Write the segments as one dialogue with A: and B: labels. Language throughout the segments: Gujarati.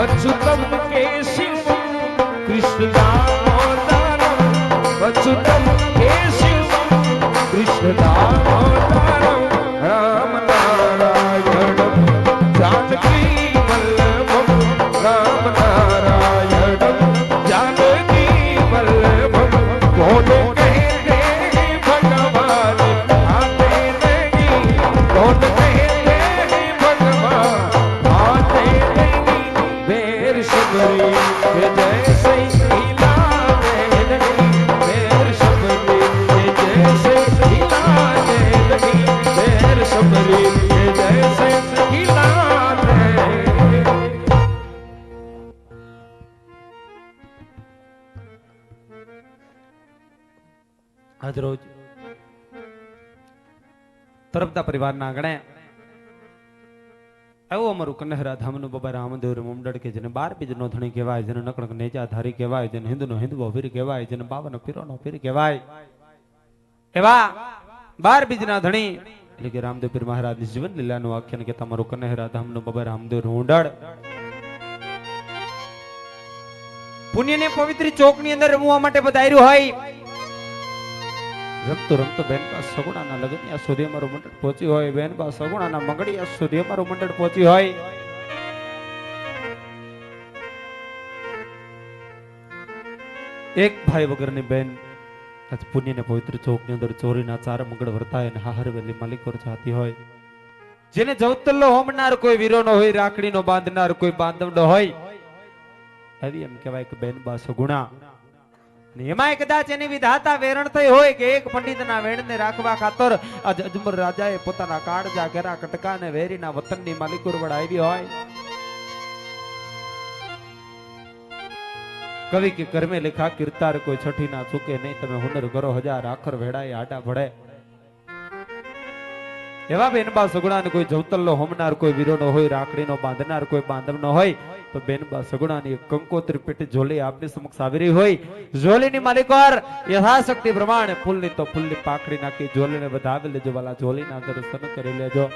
A: अच्युतम केशव कृष्ण दामोदरम अच्युतम केशव कृष्ण दामोदरम राम नारायणम जानकी वल्लभम राम नारायणम जानकी वल्लभम कौन कहते भगवान आते नहीं कौन कहते भगवान आते नहीं मेर शबरी के जैसे हिला नहीं मेर शबरी के जैसे हिला नहीं मेर शबरी के जैसे हिला आज रोज તરફતા પરિવારના આંગણે આવો અમારું કન્હરા ધામનું બાબા રામદેવ મંડળ કે જેને 12 બીજનો ધણી કહેવાય જેને નકળક નેજા ધારી કહેવાય જેને હિન્દુનો હિન્દુ પીર કહેવાય જેને 52 પીરોનો પીર કહેવાય એવા 12 બીજના ધણી એટલે કે રામદેવ પીર મહારાજની જીવન લીલાનું આખ્યાન કે તમારું કન્હરા ધામનું બાબા રામદેવ મંડળ પુણ્યને પવિત્ર ચોકની અંદર રમવા માટે પધાર્યું હોય રમતો રમતો બેનબા સગુણાના લગનિયા સુધી અમારું મંડળ પહોંચ્યું હોય બેનબા સગુણાના મંગળિયા સુધી અમારું મંડળ પહોંચ્યું હોય એક ભાઈ વગરની બેન આજ પુણ્યને પવિત્ર ચોકની અંદર ચોરીના 4 મંગળ વર્તાય અને હાહરવેલી માલિકોર જાતી હોય જેને જવતલ્લો હોમનાર કોઈ વીરોનો હોય રાખડીનો બાંધનાર કોઈ બાંધવડો હોય આવી એમ કહેવાય કે બેનબા સગુણા એમાં કદાચ એની વિધાતા વેરણ થઈ હોય કે એક પંડિતના વેણને રાખવા ખાતર આજ અજમર રાજાએ પોતાના કાળજા ઘેરા કટકાને વેરીના વતનની માલિકોર વડાવી હોય કવિ કે કર્મે લેખા કીર્તાર કોઈ છઠ્ઠી ના ચૂકે નહીં તમે હુનર કરો 1000 આખર વેડાય આડા ભડે એવા બેનબા સગુણાને કોઈ જવતલ્લો હોમનાર કોઈ વીરોનો હોય રાખડીનો બાંધનાર કોઈ બાંધવનો હોય તો બેનબા સગુણાની કંકોત્રી પેટી ઝોલી આપની સમક્ષ આવી રહી હોય ઝોલીની માલિકોર યથાશક્તિ પ્રમાણે ફૂલની તો ફૂલની પાખડી નાખી ઝોલીને વધાવી લેજો વાલા ઝોલીના દર્શન કરી લેજો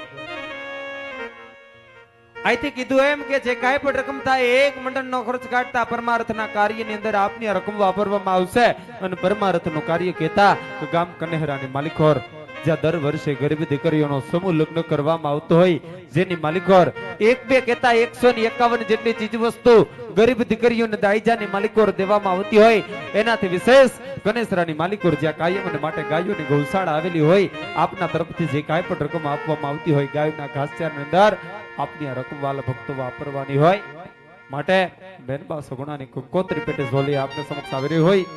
A: અહીંથી કીધું એમ કે જે કાંઈ પણ રકમ થાય એક મંડળનો ખર્ચ કાઢતા પરમાર્થના કાર્યની અંદર આપની રકમ વાપરવામાં આવશે અને પરમાર્થનું કાર્ય કહેતા કે ગામ કન્હરાની માલિકોર જ્યાં દર વર્ષે ગરીબ દીકરીઓનો સમૂહ લગ્ન કરવામાં આવતો હોય જેની માલિકોર 1-2 કહેતા 151 જેટલી ચીજ વસ્તુ ગરીબ દીકરીઓને દાઈજાની માલિકોર દેવામાં આવતી હોય એનાથી વિશેષ ગણેશરાની માલિકોર જ્યાં કાયમ અને માટે ગાયોની ગૌશાળા આવેલી હોય આપના તરફથી જે કાંઈ પણ રકમ આપવામાં આવતી હોય ગાયોના ઘાસચારની અંદર આપની આ રકમ વાલા ભક્તો વાપરવાની હોય માટે બેનબા સગુણાની કંકોત્રી પેટે ઝોલી આપને સમક્ષ આવી રહી હોય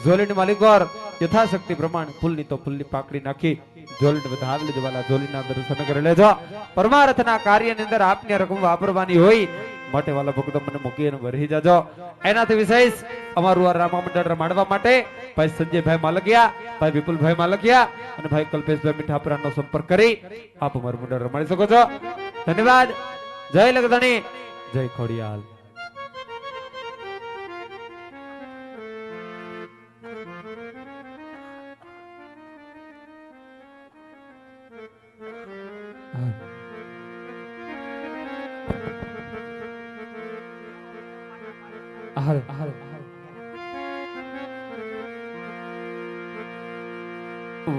A: ઝોલીની માલિકોર યથાશક્તિ પ્રમાણે ફૂલની તો ફૂલની પાકડી નાખી ઝોલીને વધાવી લેજો વાલા ઝોલીના દર્શન કરી લેજો પરમાર્થના કાર્યની અંદર આપની રકમ વાપરવાની હોય માટે વાલા ભક્તો મને મૂકીને વરહી જાજો એનાથી વિશેષ અમારું આ રામા મંડળ રમાડવા માટે ભાઈ સંજયભાઈ માલકિયા ભાઈ વિપુલભાઈ માલકિયા અને ભાઈ કલ્પેશભાઈ મીઠાપરાનો સંપર્ક કરી આપ અમારું મંડળ રમાડી શકો છો ધન્યવાદ જય લગધણી જય ખોડિયાલ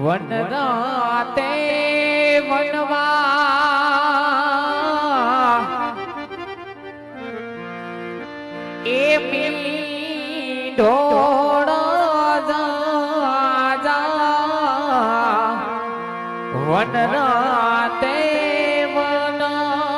B: વન રાતે વનવા એ મીઠોળ જા વન રાતે વના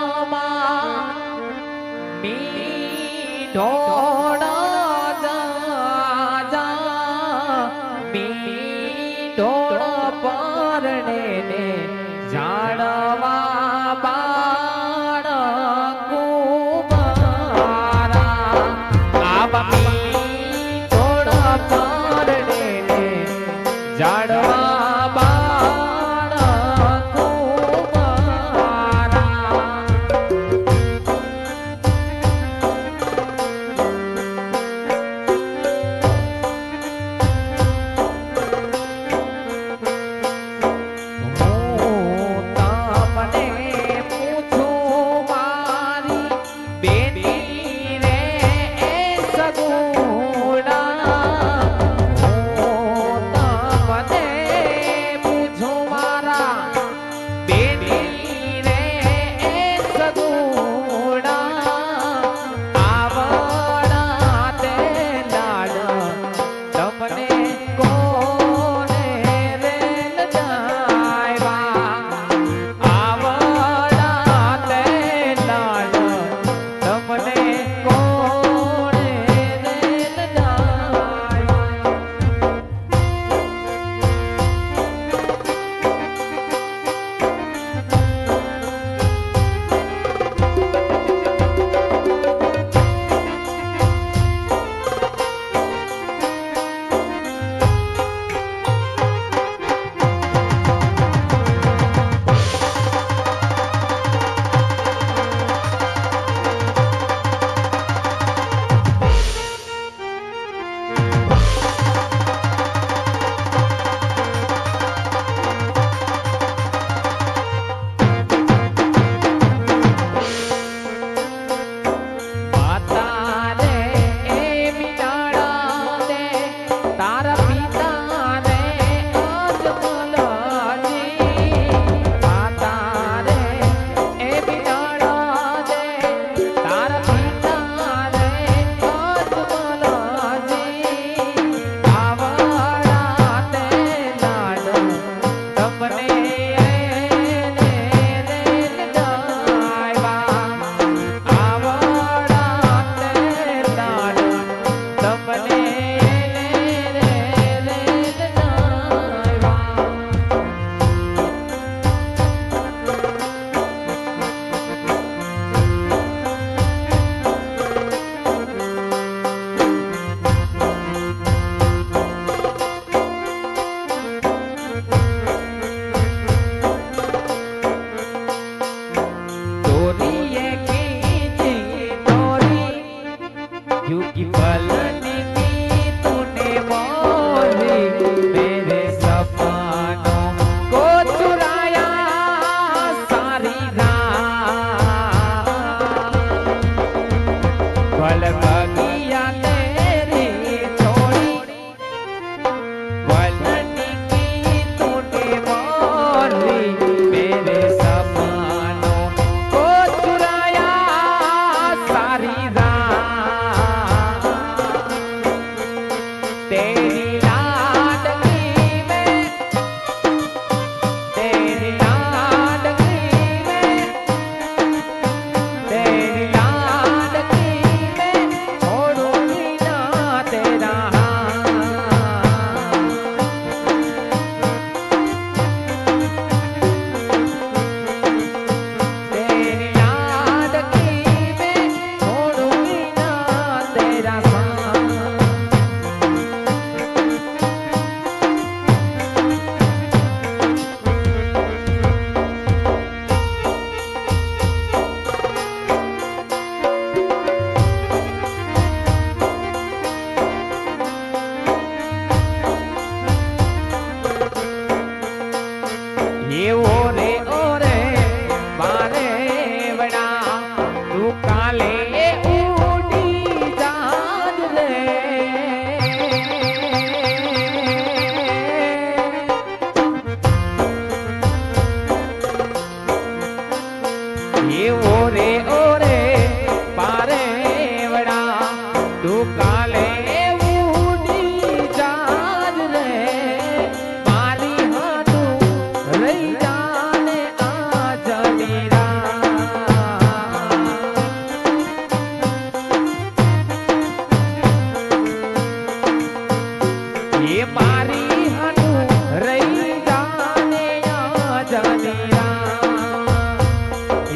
B: फल बगिया तेरी छोड़ी वलनी की तूने बोली मेरे सपनों को चुराया सारी रात तेरी लाडली में तेरी लाडली में तेरी लाडली में छोड़ूंगी ना तेरा तेरी लाडली में छोड़ूंगी ना तेरा ये ओरे मारे बड़ा तू काले उड़ी जान रे ये ओरे पारे बड़ा तू काले उड़ी जान रे मारी हाथू रही जाने आज मीरा ये मारी हाथू रही जाने आज मीरा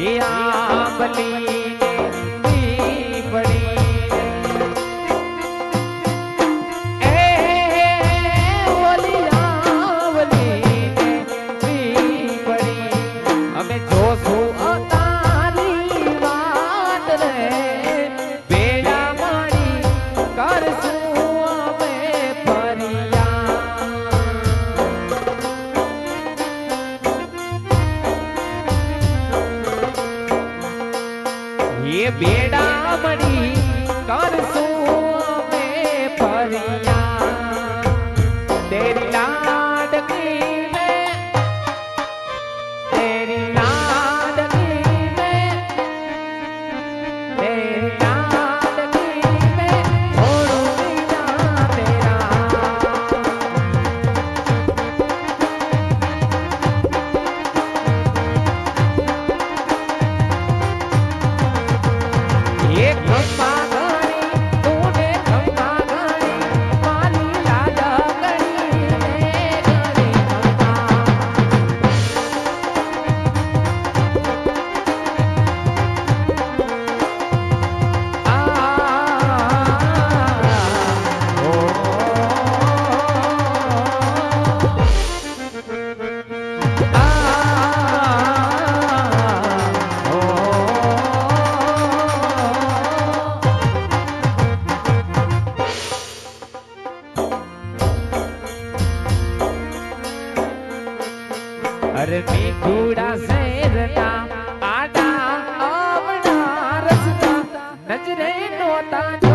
B: ये आंबली नी बड़ी અમે જોશું તારી વાત રે બેડા મારી કરશું અમે ફરિયા એ બેડા મળી કરશું અમે ફરિયા તેરી લાડકી में तेरी लाडली में तेरी लाडली में छोड़ूंगी ना तेरा ये खम्मा घड़ी तूने खम्मा घड़ी मारी लाडली में घड़ी खम्मा अरे मीठूड़ा शेरना आडा आवड़ा रसता नजरे नोता